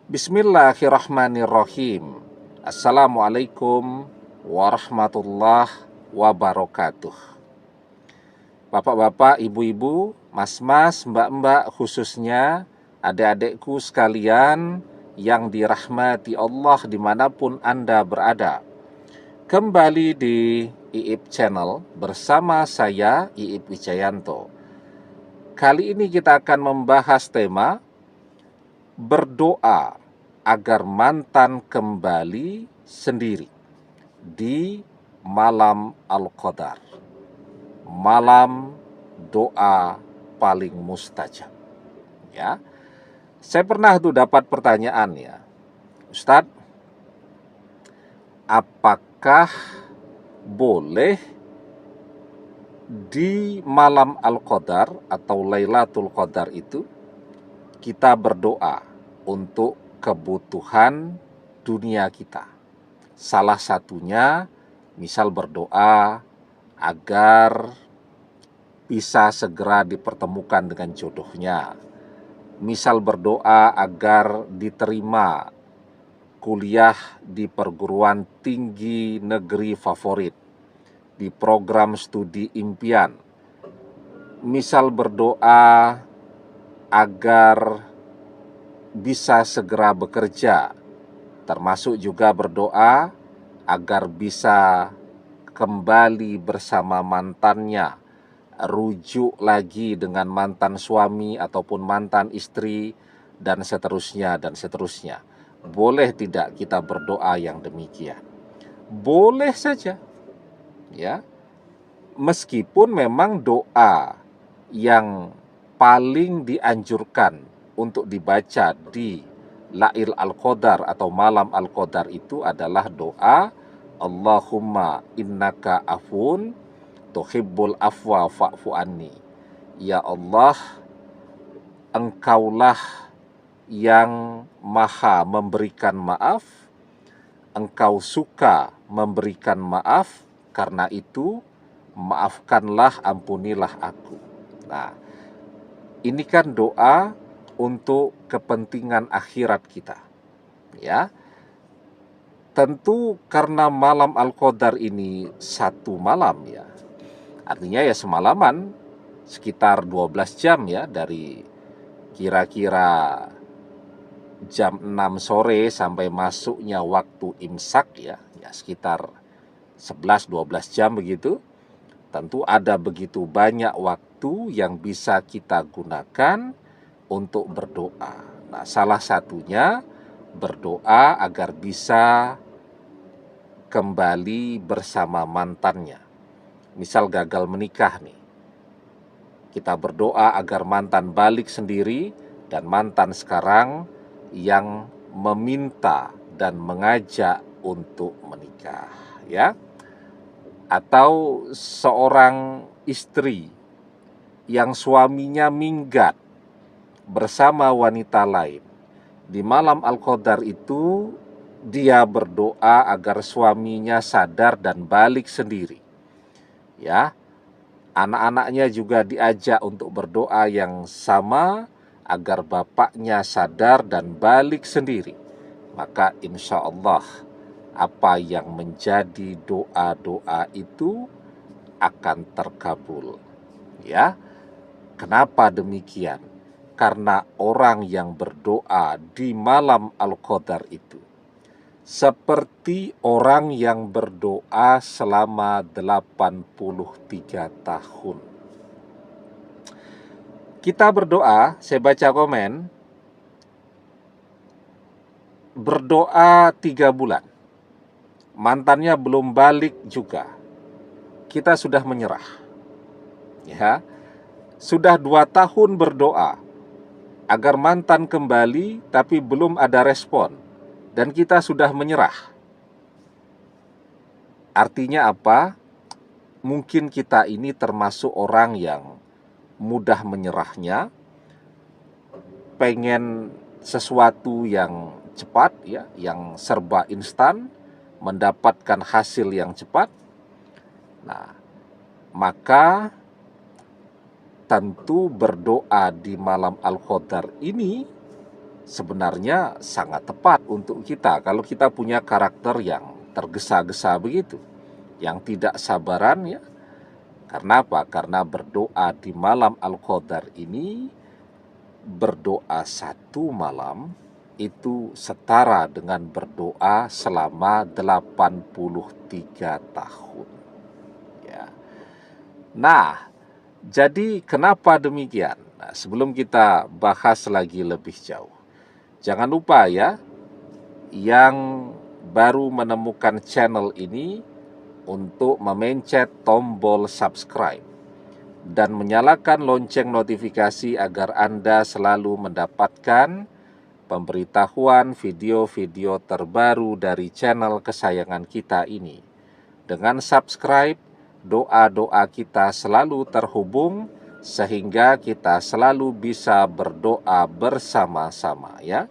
Bismillahirrahmanirrahim. Assalamualaikum warahmatullahi wabarakatuh. Bapak-bapak, ibu-ibu, mas-mas, mbak-mbak, khususnya adik-adikku sekalian yang dirahmati Allah dimanapun Anda berada. Kembali di IIP Channel bersama saya, IIP Wijayanto. Kali ini kita akan membahas tema berdoa agar mantan kembali sendiri di malam Al-Qadar, malam doa paling mustajab. Ya, saya pernah tuh dapat pertanyaan ya, Ustadz, apakah boleh di malam Al-Qadar atau Lailatul Qadar itu kita berdoa untuk kebutuhan dunia kita? Salah satunya misal berdoa agar bisa segera dipertemukan dengan jodohnya, misal berdoa agar diterima kuliah di perguruan tinggi negeri favorit, di program studi impian, misal berdoa agar bisa segera bekerja, termasuk juga berdoa agar bisa kembali bersama mantannya, rujuk lagi dengan mantan suami ataupun mantan istri, dan seterusnya dan seterusnya. Boleh tidak kita berdoa yang demikian? Boleh saja, ya. Meskipun memang doa yang paling dianjurkan untuk dibaca di Lail Al-Qadar atau malam Al-Qadar itu adalah doa Allahumma innaka afun tuhibbul afwa fa'fu anni. Ya Allah, engkaulah yang maha memberikan maaf, engkau suka memberikan maaf, karena itu maafkanlah, ampunilah aku. Nah, ini kan doa untuk kepentingan akhirat kita, ya. Tentu karena malam Al-Qadar ini satu malam ya, artinya ya semalaman, sekitar 12 jam ya, dari kira-kira jam 6 sore sampai masuknya waktu imsak ya, sekitar 11-12 jam begitu. Tentu ada begitu banyak waktu yang bisa kita gunakan untuk berdoa. Nah, salah satunya berdoa agar bisa kembali bersama mantannya. Misal gagal menikah nih, kita berdoa agar mantan balik sendiri, dan mantan sekarang yang meminta dan mengajak untuk menikah, ya. Atau seorang istri yang suaminya minggat bersama wanita lain, di malam Al-Qadar itu dia berdoa agar suaminya sadar dan balik sendiri, ya. Anak-anaknya juga diajak untuk berdoa yang sama agar bapaknya sadar dan balik sendiri. Maka insya Allah apa yang menjadi doa-doa itu akan terkabul, ya. Kenapa demikian? Karena orang yang berdoa di malam Al-Qadar itu seperti orang yang berdoa selama 83 tahun. Kita berdoa, saya baca komen, berdoa 3 bulan, mantannya belum balik juga, kita sudah menyerah, ya. Sudah 2 tahun berdoa agar mantan kembali, tapi belum ada respon, dan kita sudah menyerah. Artinya apa? Mungkin kita ini termasuk orang yang mudah menyerahnya, pengen sesuatu yang cepat ya, yang serba instan, mendapatkan hasil yang cepat. Nah, maka tentu berdoa di malam Al-Qadar ini sebenarnya sangat tepat untuk kita kalau kita punya karakter yang tergesa-gesa begitu, yang tidak sabaran ya. Karena apa? Karena berdoa di malam Al-Qadar ini, berdoa satu malam itu setara dengan berdoa selama 83 tahun ya. Nah, jadi kenapa demikian? Nah, sebelum kita bahas lagi lebih jauh, jangan lupa ya, yang baru menemukan channel ini untuk memencet tombol subscribe dan menyalakan lonceng notifikasi agar Anda selalu mendapatkan pemberitahuan video-video terbaru dari channel kesayangan kita ini. Dengan subscribe, doa-doa kita selalu terhubung sehingga kita selalu bisa berdoa bersama-sama ya.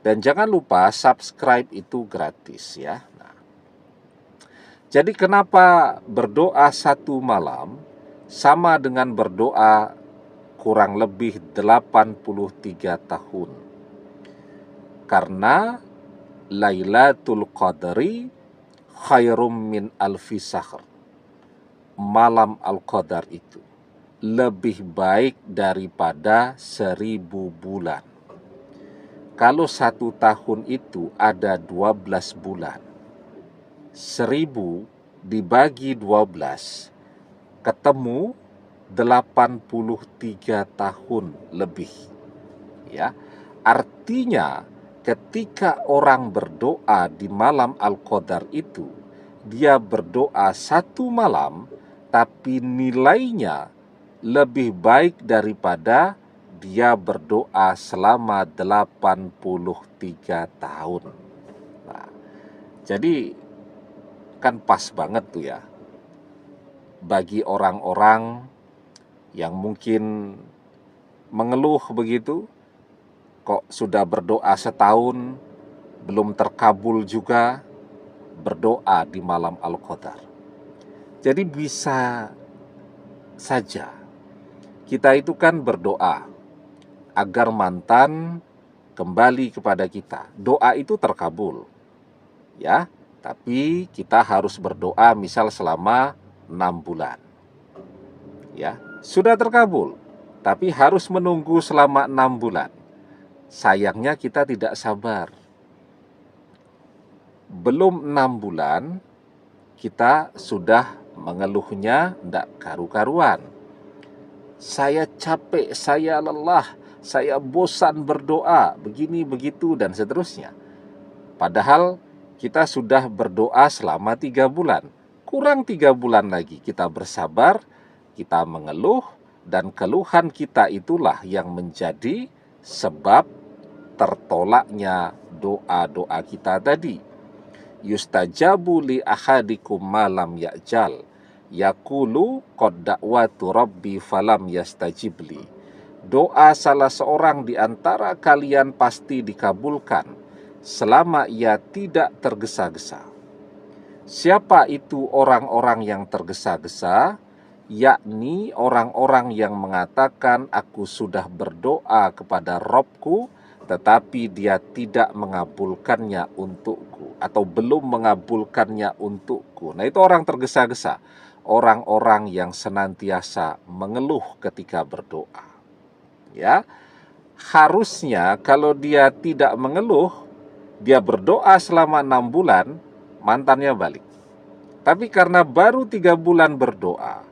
Dan jangan lupa subscribe itu gratis ya. Nah, jadi kenapa berdoa satu malam sama dengan berdoa kurang lebih 83 tahun? Karena Lailatul Qadri khairum min alfi sahr. Malam Al-Qadar itu lebih baik daripada 1000 bulan. Kalau 1 tahun itu ada 12 bulan, 1000 dibagi 12, ketemu 83 tahun lebih. Ya, artinya ketika orang berdoa di malam Al-Qadar itu, dia berdoa satu malam, tapi nilainya lebih baik daripada dia berdoa selama 83 tahun. Nah, jadi kan pas banget tuh ya, bagi orang-orang yang mungkin mengeluh begitu, kok sudah berdoa setahun belum terkabul juga, berdoa di malam Al-Qadar. Jadi bisa saja kita itu kan berdoa agar mantan kembali kepada kita. Doa itu terkabul ya, tapi kita harus berdoa misal selama 6 bulan ya, sudah terkabul, tapi harus menunggu selama 6 bulan. Sayangnya kita tidak sabar. Belum 6 bulan, kita sudah mengeluhnya tidak karu-karuan. Saya capek, saya lelah, saya bosan berdoa, begini, begitu, dan seterusnya. Padahal kita sudah berdoa selama 3 bulan. Kurang 3 bulan lagi kita bersabar, kita mengeluh, dan keluhan kita itulah yang menjadi sebab tertolaknya doa-doa kita tadi. Yustajabu li ahadikum malam ya'jal, yaqulu qad da'watu rabbi falam yastajibli. Doa salah seorang di antara kalian pasti dikabulkan selama ia tidak tergesa-gesa. Siapa itu orang-orang yang tergesa-gesa? Yakni orang-orang yang mengatakan aku sudah berdoa kepada Robku, tetapi dia tidak mengabulkannya untukku, atau belum mengabulkannya untukku. Nah, itu orang tergesa-gesa, orang-orang yang senantiasa mengeluh ketika berdoa. Ya, harusnya kalau dia tidak mengeluh, dia berdoa selama 6 bulan, mantannya balik. Tapi karena baru 3 bulan berdoa,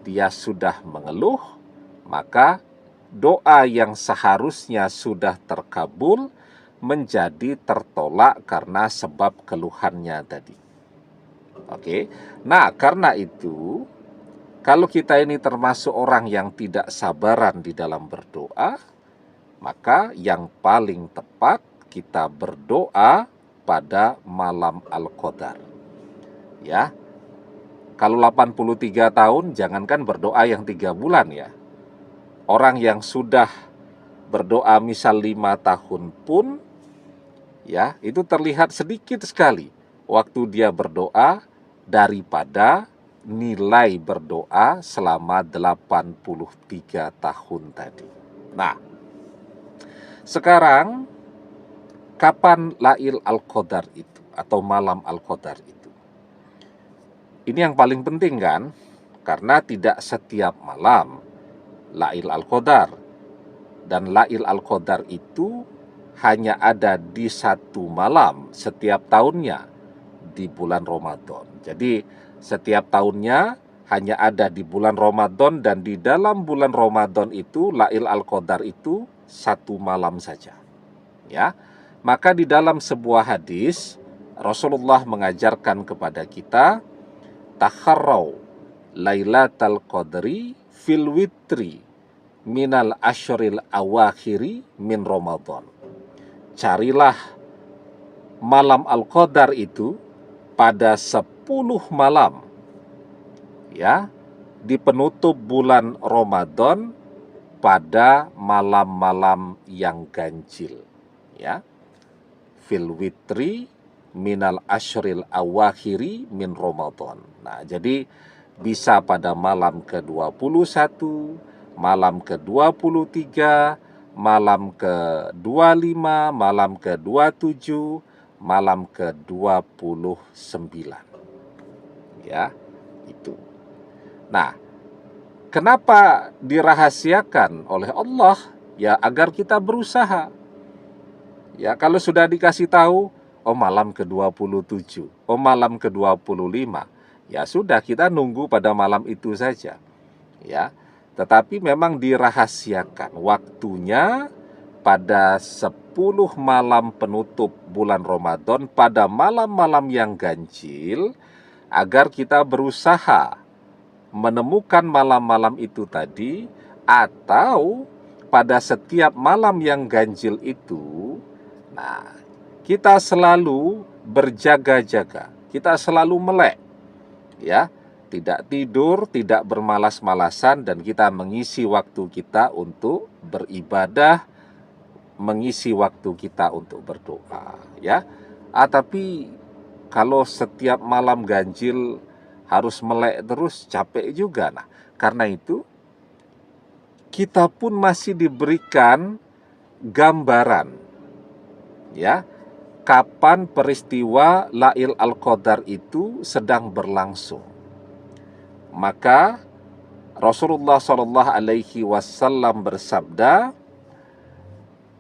dia sudah mengeluh, maka doa yang seharusnya sudah terkabul menjadi tertolak karena sebab keluhannya tadi. Oke. Nah, karena itu kalau kita ini termasuk orang yang tidak sabaran di dalam berdoa, maka yang paling tepat kita berdoa pada malam Al-Qadar. Ya. Kalau 83 tahun, jangankan berdoa yang 3 bulan ya. Orang yang sudah berdoa misal 5 tahun pun, ya, itu terlihat sedikit sekali waktu dia berdoa daripada nilai berdoa selama 83 tahun tadi. Nah, Sekarang, kapan Lail Al-Qadar itu atau malam Al-Qadar itu? Ini yang paling penting kan? Karena tidak setiap malam Lail Al-Qadar. Dan Lail Al-Qadar itu hanya ada di satu malam setiap tahunnya di bulan Ramadan. Jadi setiap tahunnya hanya ada di bulan Ramadan, dan di dalam bulan Ramadan itu Lail Al-Qadar itu satu malam saja. Ya. Maka di dalam sebuah hadis Rasulullah mengajarkan kepada kita, takharrau Lailatul Qadri fil witri minal asyril awakhiri min Ramadan. Carilah malam Al-Qadar itu pada 10 malam, ya, di penutup bulan Ramadan pada malam-malam yang ganjil, ya. Fil witri minal asyril awakhiri min Ramadan. Nah, jadi bisa pada malam ke-21, malam ke-23, malam ke-25, malam ke-27, malam ke-29. Ya, itu. Nah, kenapa dirahasiakan oleh Allah? Ya, agar kita berusaha. Ya, kalau sudah dikasih tahu, oh malam ke-27, oh malam ke-25, ya sudah, kita nunggu pada malam itu saja. Ya, tetapi memang dirahasiakan waktunya pada 10 malam penutup bulan Ramadan, pada malam-malam yang ganjil, agar kita berusaha menemukan malam-malam itu tadi, atau pada setiap malam yang ganjil itu, nah, kita selalu berjaga-jaga, kita selalu melek, ya, tidak tidur, tidak bermalas-malasan, dan kita mengisi waktu kita untuk beribadah, mengisi waktu kita untuk berdoa, ya. Tapi kalau setiap malam ganjil harus melek terus, capek juga. Nah, karena itu kita pun masih diberikan gambaran, ya, kapan peristiwa Lail Al-Qadar itu sedang berlangsung. Maka Rasulullah SAW bersabda,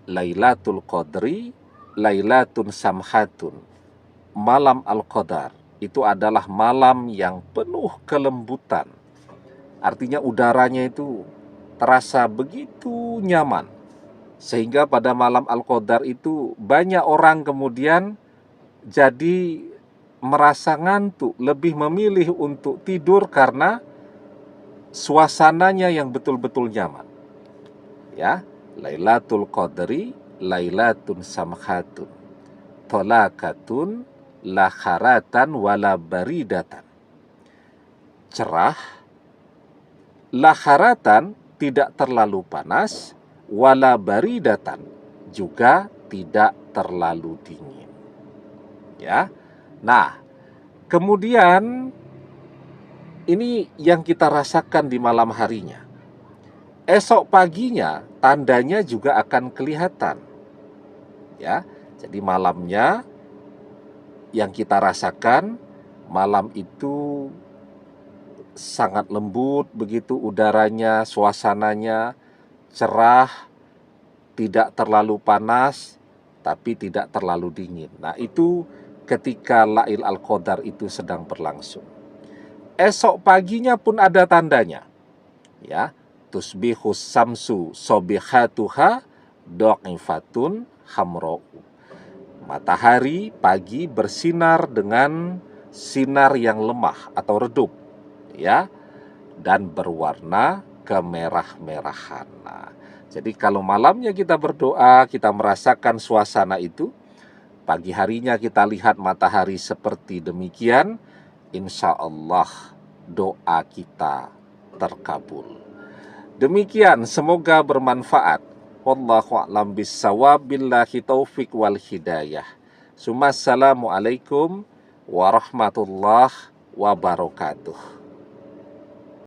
Lailatul Qadri Lailatun Samhatun. Malam Al-Qadar itu adalah malam yang penuh kelembutan. Artinya udaranya itu terasa begitu nyaman, sehingga pada malam Al-Qadar itu banyak orang kemudian jadi merasa ngantuk, lebih memilih untuk tidur karena suasananya yang betul-betul nyaman. Ya, Lailatul Qadri Lailatun Samhatun, Tolakatun la kharatan wala baridatan. Cerah, la kharatan, tidak terlalu panas, wala baridatan, juga tidak terlalu dingin. Ya. Nah, kemudian ini yang kita rasakan di malam harinya. Esok paginya tandanya juga akan kelihatan. Ya. Jadi malamnya yang kita rasakan, malam itu sangat lembut begitu udaranya, suasananya cerah, tidak terlalu panas, tapi tidak terlalu dingin. Nah, itu ketika Lail Al-Qadar itu sedang berlangsung. Esok paginya pun ada tandanya. Ya, tusbihus samsu sobihatuha do'ifatun hamra'u. Matahari pagi bersinar dengan sinar yang lemah atau redup, ya, dan berwarna kemerah-merahan. Nah, jadi kalau malamnya kita berdoa, kita merasakan suasana itu, pagi harinya kita lihat matahari seperti demikian, insya Allah doa kita terkabul. Demikian, semoga bermanfaat. Wallahu a'lam bissawab, billahi taufik wal hidayah. Assalamualaikum warahmatullahi wabarakatuh.